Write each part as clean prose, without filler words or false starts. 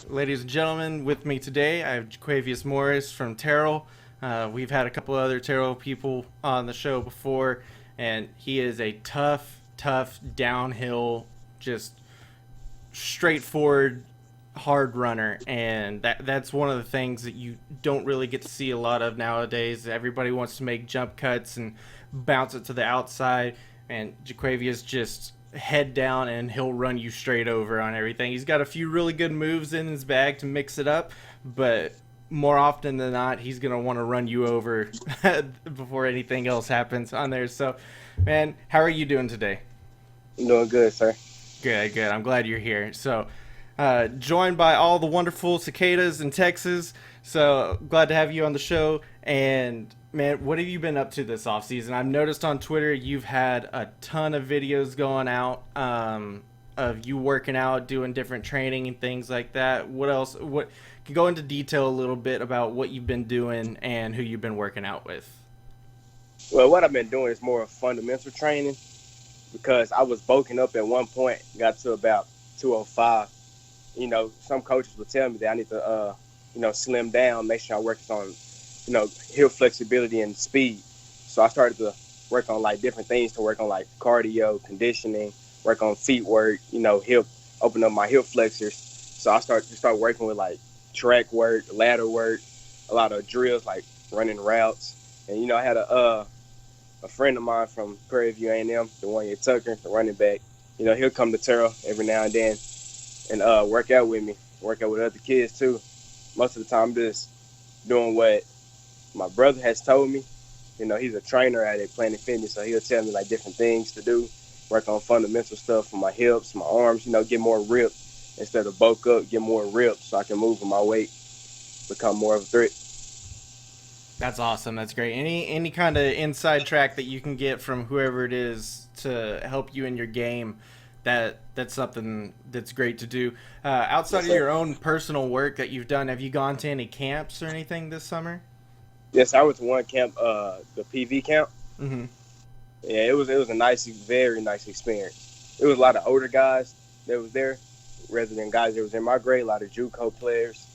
ladies and gentlemen. With me today, I have Jaquavious Morris from Terrell. We've had a couple other Terrell people on the show before, and he is a tough downhill, just straightforward, hard runner, and that's one of the things that you don't really get to see a lot of nowadays. Everybody wants to make jump cuts and bounce it to the outside, and Jaquavious just head down and he'll run you straight over on everything. He's got a few really good moves in his bag to mix it up, but more often than not, he's going to want to run you over before anything else happens on there. So, man, how are you doing today? I'm doing good, sir. Good. I'm glad you're here. So, joined by all the wonderful cicadas in Texas. So, glad to have you on the show. And, man, what have you been up to this off season? I've noticed on Twitter you've had a ton of videos going out of you working out, doing different training and things like that. What else? What can go into detail a little bit about what you've been doing and who you've been working out with? Well, what I've been doing is more fundamental training because I was bulking up at one point, got to about 205. Some coaches would tell me that I need to, slim down, make sure I work on, hip flexibility and speed. So I started to work on like different things to work on like cardio, conditioning, work on feet work, hip, open up my hip flexors. So I start working with like track work, ladder work, a lot of drills like running routes. And I had a friend of mine from Prairie View A&M, the one year Tucker, the running back. He'll come to Terrell every now and then and work out with me, work out with other kids too. Most of the time, I'm just doing what my brother has told me. He's a trainer at Planet Fitness, so he'll tell me like different things to do, work on fundamental stuff for my hips, my arms, get more rip instead of bulk up, get more rip so I can move with my weight, become more of a threat. That's awesome. That's great. Any kind of inside track that you can get from whoever it is to help you in your game, that's something that's great to do. Outside Yes, of sir. your own personal work that you've done, have you gone to any camps or anything this summer? Yes, I went to one camp, the PV camp. Mm-hmm. Yeah, it was a nice, very nice experience. It was a lot of older guys that was there, rather than guys that was in my grade. A lot of JUCO players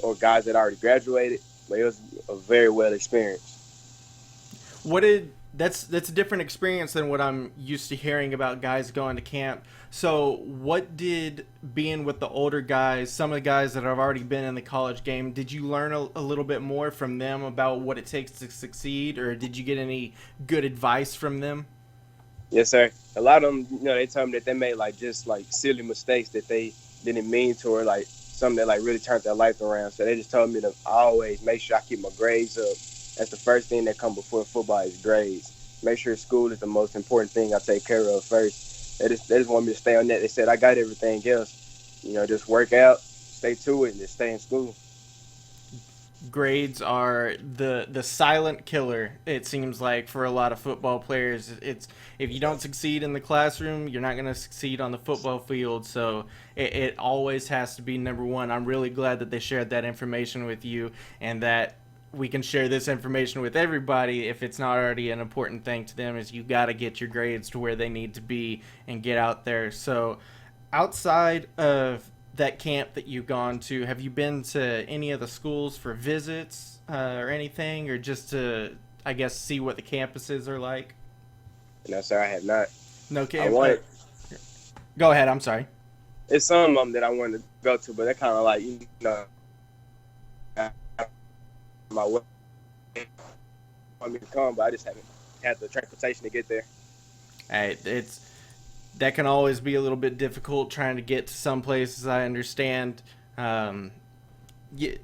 or guys that already graduated. But it was a very well experience. What did that's a different experience than what I'm used to hearing about guys going to camp. So, what did being with the older guys, some of the guys that have already been in the college game, did you learn a little bit more from them about what it takes to succeed, or did you get any good advice from them? Yes, sir. A lot of them, they told me that they made like just like silly mistakes that they didn't mean to, or like something that like really turned their life around. So they just told me to always make sure I keep my grades up. That's the first thing that comes before football is grades. Make sure school is the most important thing I take care of first. They just want me to stay on that. They said I got everything else. Just work out, stay to it, and just stay in school. Grades are the silent killer. It seems like for a lot of football players, it's if you don't succeed in the classroom, you're not going to succeed on the football field. So it always has to be number one. I'm really glad that they shared that information with you, and that we can share this information with everybody if it's not already an important thing to them. Is you got to get your grades to where they need to be and get out there. So outside of that camp that you've gone to, have you been to any of the schools for visits or anything, or just to, I guess, see what the campuses are like? No, sir, I have not. No I camp. wanted. Go ahead. I'm sorry. It's some of them that I wanted to go to, but they're kind of like my way. Want me to come, but I just haven't had the transportation to get there. Hey, it's that can always be a little bit difficult trying to get to some places. I understand. Yeah,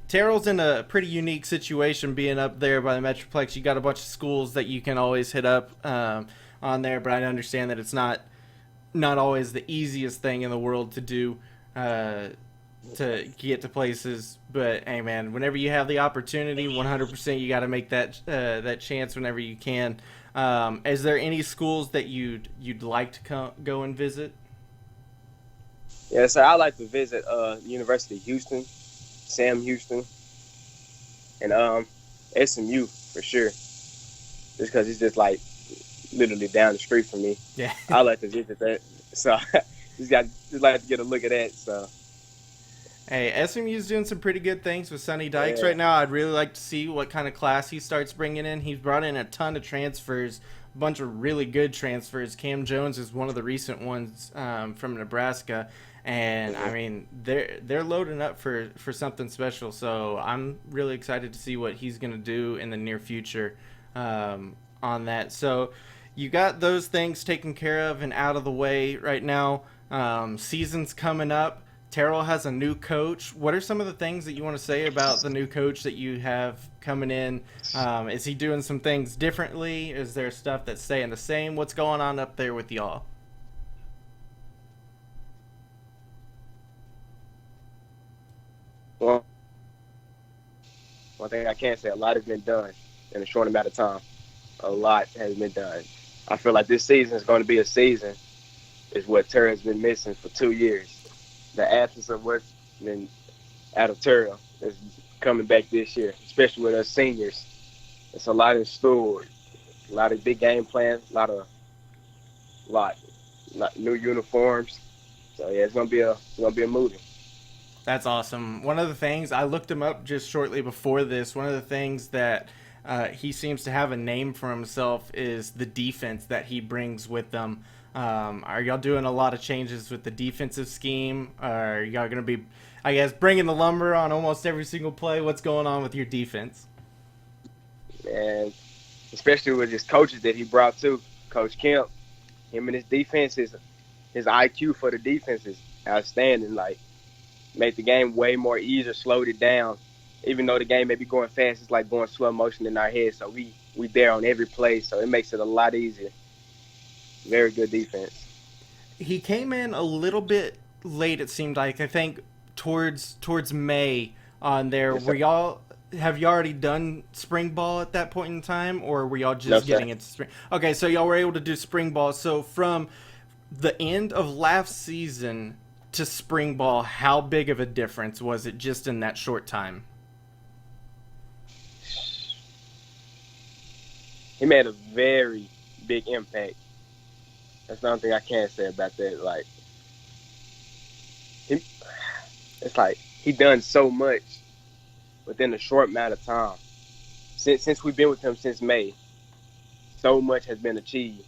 Terrell's in a pretty unique situation being up there by the Metroplex. You got a bunch of schools that you can always hit up on there, but I understand that it's not always the easiest thing in the world to do to get to places. But hey, man, whenever you have the opportunity, 100% you got to make that chance whenever you can. Is there any schools that you'd like to go and visit? Yeah, so I like to visit University of Houston, Sam Houston, and SMU for sure. Just because it's just like literally down the street from me. Yeah. I like to visit that. So just like to get a look at that. So Hey, SMU's doing some pretty good things with Sonny Dykes Yeah. right now. I'd really like to see what kind of class he starts bringing in. He's brought in a ton of transfers, a bunch of really good transfers. Cam Jones is one of the recent ones from Nebraska, and I Mhm. mean they're loading up for something special. So I'm really excited to see what he's going to do in the near future on that. So you got those things taken care of and out of the way right now. Season's coming up. Terrell has a new coach. What are some of the things that you want to say about the new coach that you have coming in? Is he doing some things differently? Is there stuff that's staying the same? What's going on up there with y'all? Well, one thing I can say, a lot has been done in a short amount of time. A lot has been done. I feel like this season is going to be a season is what Terrell's been missing for 2 years. The absence of what's been out of Terrell is coming back this year, especially with us seniors. It's a lot in store, a lot of big game plans, lot new uniforms. So yeah, it's gonna be a movie. That's awesome. One of the things I looked him up just shortly before this. One of the things that he seems to have a name for himself is the defense that he brings with them. Are y'all doing a lot of changes with the defensive scheme? Are y'all going to be, I guess, bringing the lumber on almost every single play? What's going on with your defense? And especially with his coaches that he brought to, Coach Kemp, him and his defense, his IQ for the defense is outstanding. Like make the game way more easier, slowed it down. Even though the game may be going fast, it's like going slow motion in our head. So we there on every play, so it makes it a lot easier. Very good defense. He came in a little bit late. It seemed like I think towards May on there. Yes, sir. Were y'all have you already done spring ball at that point in time, or were y'all No, just sir. getting into spring? Okay, so y'all were able to do spring ball. So from the end of last season to spring ball, how big of a difference was it just in that short time? He made a very big impact. That's the only thing I can say about that. Like he, it's like he done so much within a short amount of time. Since we've been with him since May, so much has been achieved.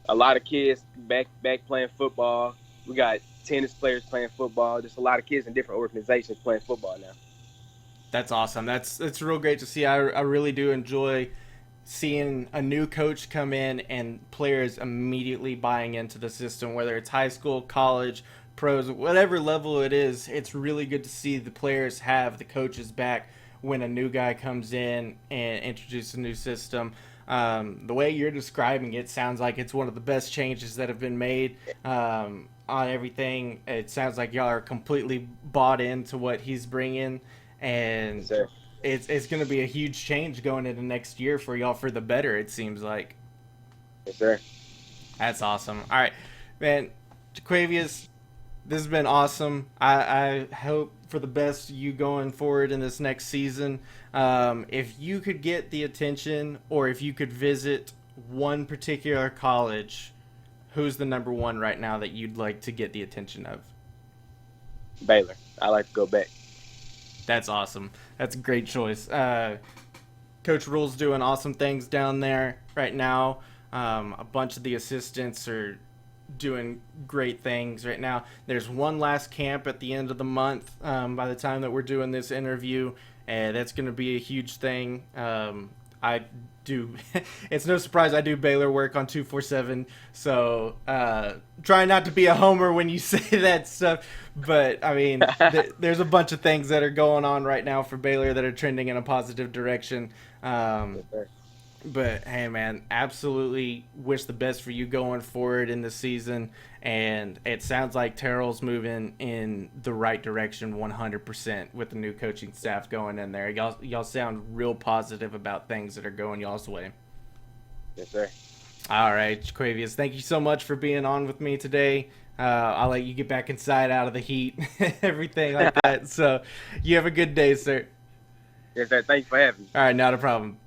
A lot of kids back playing football. We got tennis players playing football. There's a lot of kids in different organizations playing football now. That's awesome. That's real great to see. I really do enjoy seeing a new coach come in and players immediately buying into the system, whether it's high school, college, pros, whatever level it is. It's really good to see the players have the coaches back when a new guy comes in and introduces a new system. The way you're describing it sounds like it's one of the best changes that have been made on everything. It sounds like y'all are completely bought into what he's bringing, Yes, and sir. it's going to be a huge change going into next year for y'all for the better. It seems like Yes, sir. that's awesome. All right, man, Jaquavious, this has been awesome. I hope for the best you going forward in this next season. If you could get the attention, or if you could visit one particular college, who's the number one right now that you'd like to get the attention of? Baylor. I like to go back. That's awesome. That's a great choice. Coach Rule's doing awesome things down there right now. A bunch of the assistants are doing great things right now. There's one last camp at the end of the month by the time that we're doing this interview, and that's going to be a huge thing. I do. It's no surprise I do Baylor work on 247, so try not to be a homer when you say that stuff. But I mean, there's a bunch of things that are going on right now for Baylor that are trending in a positive direction. Yes, sir. But hey, man, absolutely wish the best for you going forward in the season. And it sounds like Terrell's moving in the right direction 100% with the new coaching staff going in there. Y'all sound real positive about things that are going y'all's way. Yes, sir. All right, Jaquavious, thank you so much for being on with me today. I'll let you get back inside out of the heat, everything like that. So you have a good day, sir. Yes, sir. Thank you for having me. All right, not a problem.